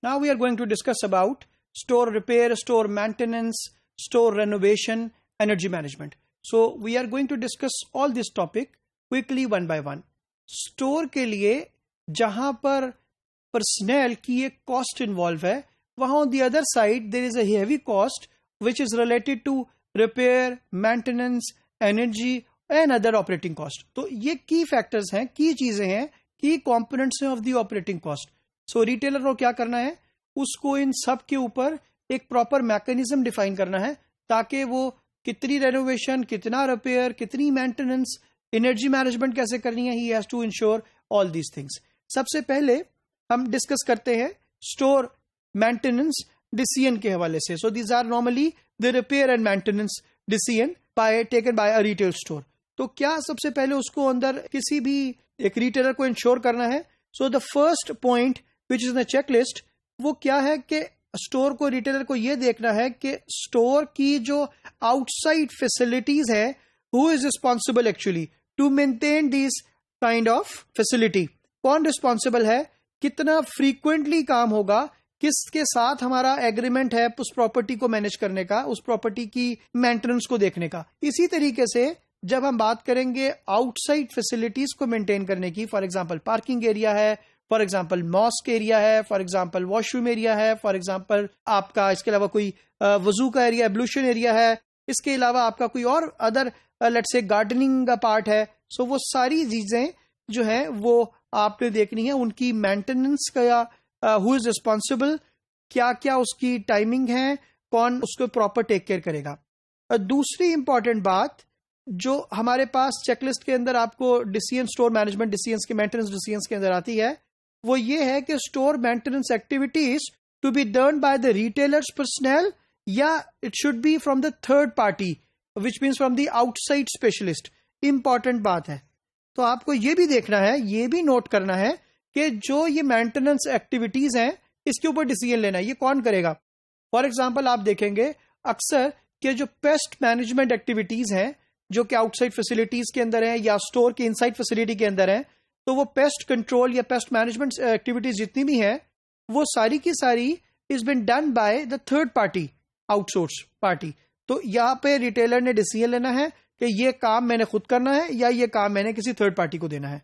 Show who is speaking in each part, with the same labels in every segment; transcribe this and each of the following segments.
Speaker 1: Now we are going to discuss about store repair, store maintenance, store renovation, energy management. So we are going to discuss all this topic quickly one by one. Store के लिए जहां पर personnel की एक cost involve है, वहां on the other side there is a heavy cost which is related to repair, maintenance, energy and other operating cost. तो ये key factors हैं, key चीजें हैं, key components हैं of the operating cost. So retailer को क्या करना है, उसको इन सब के ऊपर एक प्रॉपर मैकेनिज्म डिफाइन करना है ताकि वो कितनी रेनोवेशन, कितना रिपेयर, कितनी मेंटेनेंस, एनर्जी मैनेजमेंट कैसे करनी है, he has to ensure all these things. सबसे पहले हम डिस्कस करते हैं स्टोर मेंटेनेंस डिसीजन के हवाले से. So these are normally the repair and maintenance decision taken by a retail store. तो क्या सबसे पहले उसको अंदर किसी भी एक रिटेलर को इंश्योर करना है. So the first point which is the checklist, वो क्या है कि स्टोर को, रिटेलर को ये देखना है कि स्टोर की जो आउटसाइड फैसिलिटीज है, who is responsible actually to maintain this kind of facility. कौन रिस्पॉन्सिबल है, कितना फ्रीक्वेंटली काम होगा, किसके साथ हमारा एग्रीमेंट है उस प्रॉपर्टी को मैनेज करने का, उस प्रॉपर्टी की मेंटेनेंस को देखने का. इसी तरीके से जब हम बात करेंगे आउटसाइड फैसिलिटीज को मेंटेन करने की, फॉर एग्जांपल पार्किंग एरिया है, फॉर एग्जाम्पल मॉस्क एरिया है, फॉर एग्जाम्पल वॉशरूम एरिया है, फॉर एग्जाम्पल आपका इसके अलावा कोई वजू का एरिया, एब्लूशन एरिया है, इसके अलावा आपका कोई और अदर लेट्स से गार्डनिंग का पार्ट है. सो वो सारी चीजें जो है वो आपने देखनी है, उनकी मेंटेनेंस का हु इज रिस्पॉन्सिबल, क्या क्या उसकी टाइमिंग है, कौन उसको प्रॉपर टेक केयर करेगा. दूसरी इंपॉर्टेंट बात जो हमारे पास चेकलिस्ट के अंदर आपको डिसीजन, स्टोर मैनेजमेंट डिसीजंस के, मेंटेनेंस डिसीजंस के अंदर आती है, वो ये है कि store maintenance activities to be done by the retailers personal या it should be from the third party which means from the outside specialist. Important बात है. तो आपको ये भी देखना है, ये भी नोट करना है कि जो ये मेंटेनेंस एक्टिविटीज हैं इसके ऊपर डिसीजन लेना है, ये कौन करेगा. फॉर एग्जाम्पल आप देखेंगे अक्सर कि जो पेस्ट मैनेजमेंट एक्टिविटीज हैं जो कि आउटसाइड फैसिलिटीज के अंदर है या स्टोर के इनसाइड फैसिलिटी के अंदर है, तो वो पेस्ट कंट्रोल या पेस्ट मैनेजमेंट एक्टिविटीज जितनी भी हैं वो सारी की सारी is been done by the third party, outsource party. तो यहाँ पे रिटेलर ने डिसीजन लेना है कि ये काम मैंने खुद करना है या ये काम मैंने किसी थर्ड पार्टी को देना है.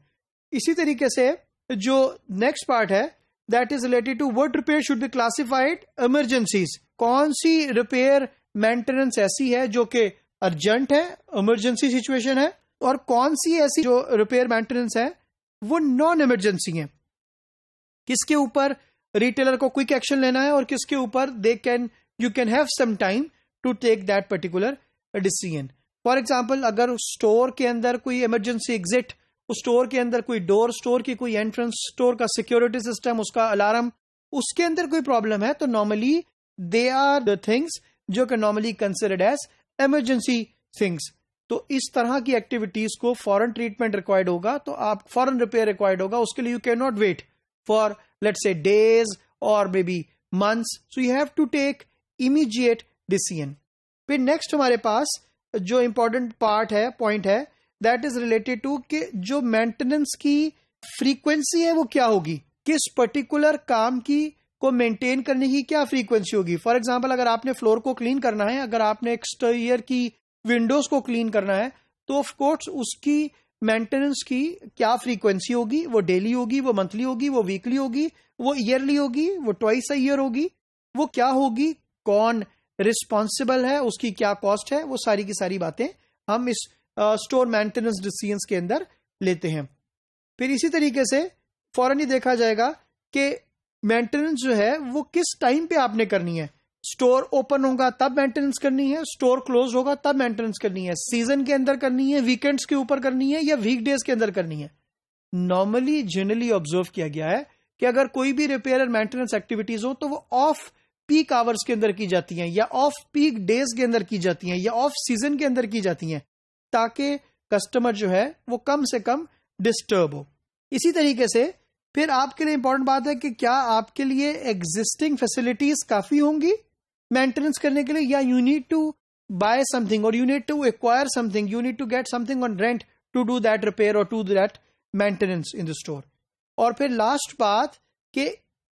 Speaker 1: इसी तरीके से जो नेक्स्ट पार्ट है that is related to what repair should be classified emergencies. कौन सी रिपेयर मेंटेनेंस ऐसी है जो कि अर्जेंट है, इमरजेंसी सिचुएशन है, और कौन सी ऐसी जो रिपेयर मेंटेनेंस है वो नॉन इमरजेंसी है. किसके ऊपर रिटेलर को क्विक एक्शन लेना है और किसके ऊपर you can have some time to take that particular decision. For example अगर स्टोर के अंदर कोई इमरजेंसी एग्जिट, उस स्टोर के अंदर कोई डोर, स्टोर की कोई एंट्रेंस, स्टोर का सिक्योरिटी सिस्टम, उसका अलार्म, उसके अंदर कोई प्रॉब्लम है, तो normally they are the things जो कि normally considered as emergency things. तो इस तरह की एक्टिविटीज को फॉरेन ट्रीटमेंट रिक्वायर्ड होगा, तो आप फॉरेन रिपेयर रिक्वायर्ड होगा, उसके लिए you can not wait for let's say days और maybe months. So you have to take immediate decision. फिर नेक्स्ट हमारे पास जो इंपॉर्टेंट पार्ट है, पॉइंट है, दैट इज रिलेटेड टू कि जो मेंटेनेंस की फ्रीक्वेंसी है वो क्या होगी, किस पर्टिकुलर काम की को मेंटेन करने की क्या फ्रीक्वेंसी होगी. फॉर एग्जाम्पल अगर आपने फ्लोर को क्लीन करना है, अगर आपने एक्सटीरियर की विंडोज को क्लीन करना है, तो ऑफ कोर्स उसकी मेंटेनेंस की क्या फ्रीक्वेंसी होगी, वो डेली होगी, वो मंथली होगी, वो वीकली होगी, वो ईयरली होगी, वो ट्वाइस अ ईयर होगी, वो क्या होगी, कौन रिस्पॉन्सिबल है, उसकी क्या कॉस्ट है, वो सारी की सारी बातें हम इस स्टोर मेंटेनेंस डिसीजंस के अंदर लेते हैं. फिर इसी तरीके से फौरन ही देखा जाएगा कि मेंटेनेंस जो है वो किस टाइम पे आपने करनी है. स्टोर ओपन होगा तब मेंटेनेंस करनी है, स्टोर क्लोज होगा तब मेंटेनेंस करनी है, सीजन के अंदर करनी है, वीकेंड्स के ऊपर करनी है या वीकडेज के अंदर करनी है. नॉर्मली जनरली ऑब्जर्व किया गया है कि अगर कोई भी रिपेयर और मेंटेनेंस एक्टिविटीज हो तो वो ऑफ पीक आवर्स के अंदर की जाती हैं या ऑफ पीक डेज के अंदर की जाती हैं या ऑफ सीजन के अंदर की जाती हैं, ताकि कस्टमर जो है वो कम से कम डिस्टर्ब हो. इसी तरीके से फिर आपके लिए इंपॉर्टेंट बात है कि क्या आपके लिए एग्जिस्टिंग फैसिलिटीज काफी होंगी मेंटेनेंस करने के लिए, या you need to buy something और you need to acquire something, you need to get something on rent to do that repair और to do that maintenance in the store. और फिर लास्ट बात कि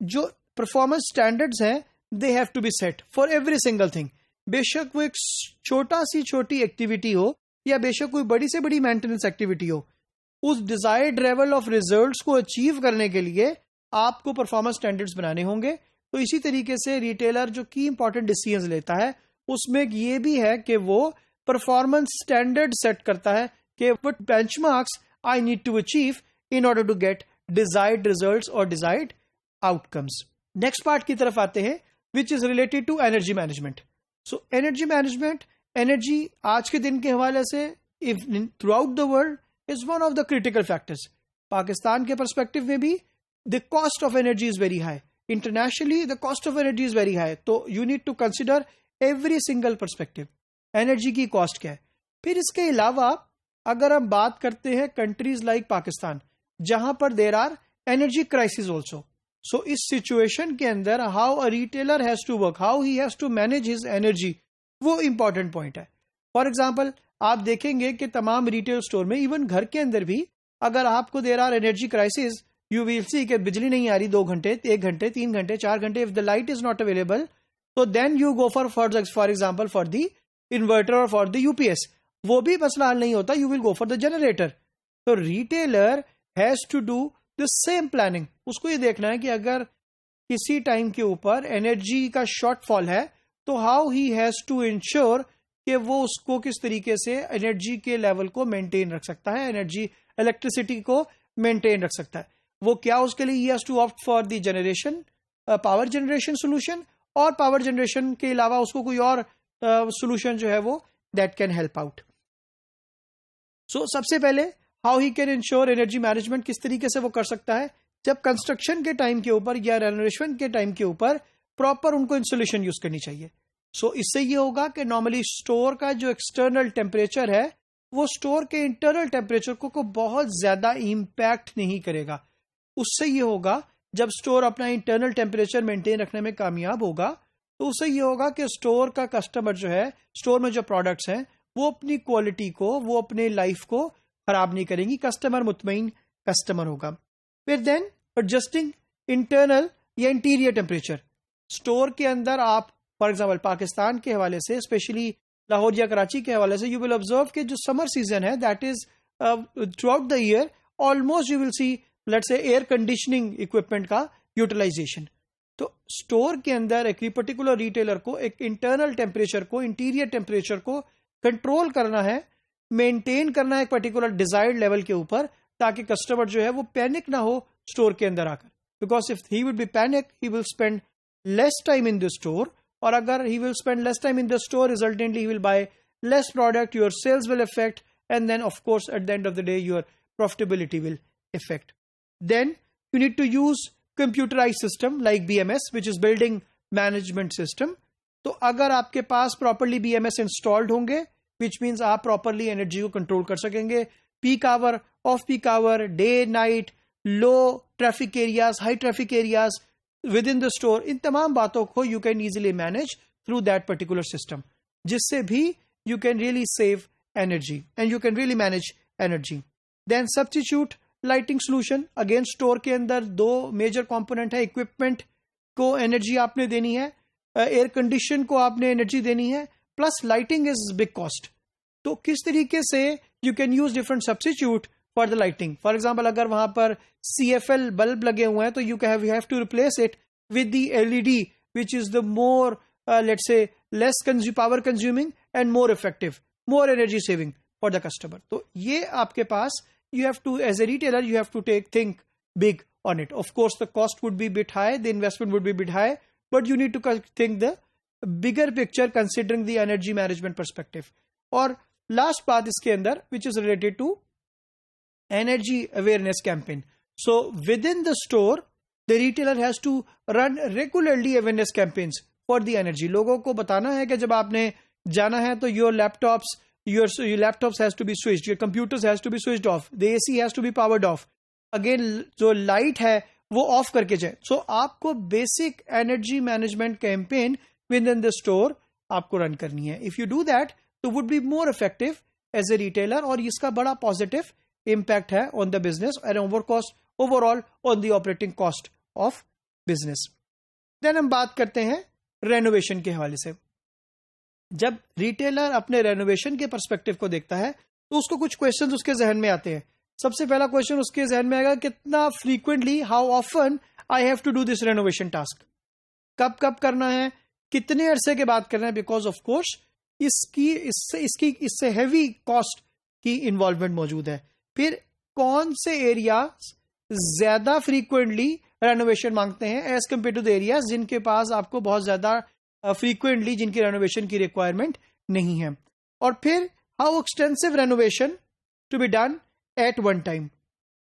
Speaker 1: जो परफॉर्मेंस स्टैंडर्ड्स हैं, they have to be set for every single thing. बेशक वो एक छोटी एक्टिविटी हो या बेशक कोई बड़ी से बड़ी मेंटेनेंस एक्टिविटी हो, उस डिजायर्ड लेवल ऑफ रिजल्ट्स को अचीव करने के लिए आपको परफॉर्मेंस स्टैंडर्ड्स बनाने होंगे। तो इसी तरीके से रिटेलर जो की इंपॉर्टेंट डिसीजंस लेता है उसमें ये भी है कि वो परफॉर्मेंस स्टैंडर्ड सेट करता है कि what benchmarks I need to achieve in order to get desired results और डिजायर्ड आउटकम्स। नेक्स्ट पार्ट की तरफ आते हैं which is related to energy management. So energy management, energy आज के दिन के हवाले से throughout the world is one of the critical factors. Pakistan के परस्पेक्टिव में भी the cost of energy is very high, internationally the cost of energy is very high. तो you need to consider every single perspective, energy की cost क्या है। फिर इसके अलावा अगर हम बात करते हैं कंट्रीज लाइक पाकिस्तान जहां पर there are energy crisis also, so इस सिचुएशन के अंदर how a retailer has to work, how he has to manage his energy, वो इंपॉर्टेंट पॉइंट है। फॉर एग्जाम्पल आप देखेंगे कि तमाम रिटेल स्टोर में, इवन घर के अंदर भी, अगर आपको there are energy crisis, you will see कि बिजली नहीं आ रही 2 घंटे, 1 घंटे, 3 घंटे, 4 घंटे, if the light is not available, तो then you go for example for the inverter और फॉर द यूपीएस। वो भी मसला हल नहीं होता, you will go for the generator. तो retailer has to do the same planning. उसको ये देखना है कि अगर किसी टाइम के ऊपर एनर्जी का शॉर्टफॉल है तो how he has to ensure कि वो उसको किस तरीके से एनर्जी के लेवल को मेंटेन रख सकता है, एनर्जी इलेक्ट्रिसिटी को मेंटेन रख सकता है। वो क्या, उसके लिए he has to opt for the generation, power generation solution, और पावर जनरेशन के अलावा उसको कोई और सोल्यूशन जो है वो that can help out. So सबसे पहले how he can ensure energy management, किस तरीके से वो कर सकता है। जब कंस्ट्रक्शन के टाइम के ऊपर या रेनोवेशन के टाइम के ऊपर प्रॉपर उनको इंसुलेशन यूज करनी चाहिए। सो इससे ये होगा कि नॉर्मली स्टोर का जो एक्सटर्नल टेम्परेचर है वो स्टोर के इंटरनल टेम्परेचर को बहुत ज्यादा इंपैक्ट नहीं करेगा। उससे ये होगा जब स्टोर अपना इंटरनल टेम्परेचर मेंटेन रखने में कामयाब होगा तो उससे ये होगा कि स्टोर का कस्टमर जो है, स्टोर में जो प्रोडक्ट्स हैं वो अपनी क्वालिटी को, वो अपने लाइफ को खराब नहीं करेंगी, कस्टमर मुतमईन कस्टमर होगा। फिर देन एडजस्टिंग इंटरनल या इंटीरियर टेम्परेचर। स्टोर के अंदर आप फॉर एग्जाम्पल पाकिस्तान के हवाले से, स्पेशली लाहौर या कराची के हवाले से, यू विल ऑब्जर्व कि जो समर सीजन है that is through out the year almost you will see let's say air conditioning equipment का यूटिलाइजेशन। तो स्टोर के अंदर एक पर्टिकुलर रिटेलर को एक इंटरनल टेम्परेचर को, इंटीरियर टेम्परेचर को कंट्रोल करना है, मेंटेन करना है एक पर्टिकुलर डिजायर्ड लेवल के ऊपर, ताकि कस्टमर जो है वो पैनिक ना हो स्टोर के अंदर आकर। Because if he would be panic he will spend less time in the store, और अगर he will spend less time in the store resultantly he will buy less product, your sales will affect, and then of course at the end of the day your profitability will affect. Then you need to use computerized system like BMS, which is building management system. तो अगर आपके पास properly BMS installed होंगे, which means आप properly energy को control कर सकेंगे, peak hour, off peak hour, day, night, low traffic areas, high traffic areas within the store, इन तमाम बातों को you can easily manage through that particular system, जिससे भी you can really save energy and you can really manage energy. Then substitute lighting solution. Again store के अंदर 2 major component है, equipment को energy आपने देनी है, एयर कंडीशन को आपने एनर्जी देनी है, plus lighting is big cost. तो किस तरीके से you can use different substitute for the lighting. For example अगर वहां पर CFL बल्ब लगे हुए हैं तो you have to replace it with the LED which is the more let's say less power consuming and more effective, more energy saving for the customer. तो ये आपके पास you have to, as a retailer, you have to think big on it. Of course, the cost would be a bit high, the investment would be a bit high, but you need to think the bigger picture considering the energy management perspective. और last part इसके अंदर, which is related to energy awareness campaign. So within the store, the retailer has to run regularly awareness campaigns for the energy. लोगों को बताना है कि जब आपने जाना है तो your laptops has to be switched, your computers has to be switched off, the AC has to be powered off, again जो लाइट है वो ऑफ करके जाए। सो आपको basic energy management campaign within the store आपको run करनी है। If you do that तो would be more effective as a retailer, और इसका बड़ा पॉजिटिव इम्पैक्ट है on the business and overall on the operating cost of business. Then हम बात करते हैं रेनोवेशन के हवाले से। जब रिटेलर अपने रेनोवेशन के पर्सपेक्टिव को देखता है तो उसको कुछ क्वेश्चंस उसके जहन में आते हैं। सबसे पहला क्वेश्चन उसके जहन में आएगा, कितना frequently, how often I have to do this renovation task, कब कब करना है, कितने अरसे के बाद करना है, बिकॉज ऑफ कोर्स इससे हैवी कॉस्ट की इन्वॉल्वमेंट मौजूद है। फिर कौन से एरिया ज्यादा फ्रीक्वेंटली रेनोवेशन मांगते हैं as compare to the areas जिनके पास आपको बहुत ज्यादा फ्रीक्वेंटली जिनकी रेनोवेशन की रिक्वायरमेंट नहीं है। और फिर how extensive renovation to be done at one time,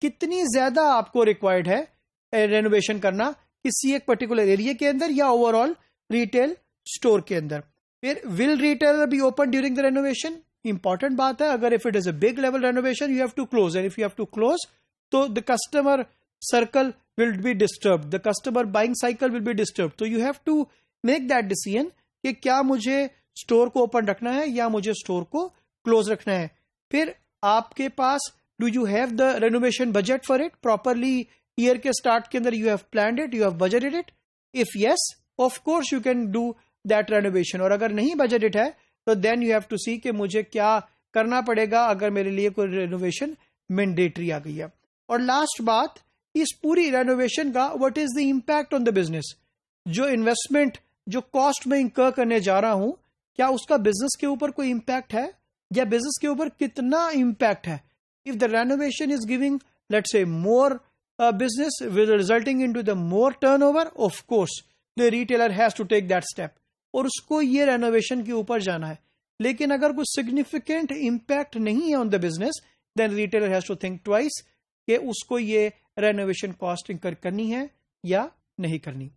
Speaker 1: कितनी ज्यादा आपको रिक्वायर्ड है रेनोवेशन करना किसी एक पर्टिकुलर एरिया के अंदर या ओवरऑल रिटेल स्टोर के अंदर। फिर will retailer be open during the renovation, important बात है। अगर if it is a big level renovation you have to close, and if you have to close तो the customer circle will be disturb, the customer buying cycle will be disturb. तो you have to make that decision कि क्या मुझे store को open रखना है या मुझे स्टोर को क्लोज रखना है। फिर आपके पास do you have the renovation budget for it properly, year के स्टार्ट के अंदर you have planned it, you have budgeted it. If yes, of course you can do that renovation. और अगर नहीं बजटेड है तो then you have to see कि मुझे क्या करना पड़ेगा अगर मेरे लिए कोई रेनोवेशन मैंडेटरी आ गई है। और लास्ट बात, इस पूरी रेनोवेशन का what is the impact on the business, जो इन्वेस्टमेंट जो कॉस्ट में इंकर करने जा रहा हूं क्या उसका बिजनेस के ऊपर कोई इम्पैक्ट है या बिजनेस के ऊपर कितना इम्पैक्ट है। If the renovation is giving let's say more business will resulting into the more turnover, of course the retailer has to take that step और उसको ये रेनोवेशन के ऊपर जाना है। लेकिन अगर कुछ सिग्निफिकेंट इम्पैक्ट नहीं है on the business then retailer has to think twice कि उसको ये रेनोवेशन कॉस्ट इंकर करनी है या नहीं करनी।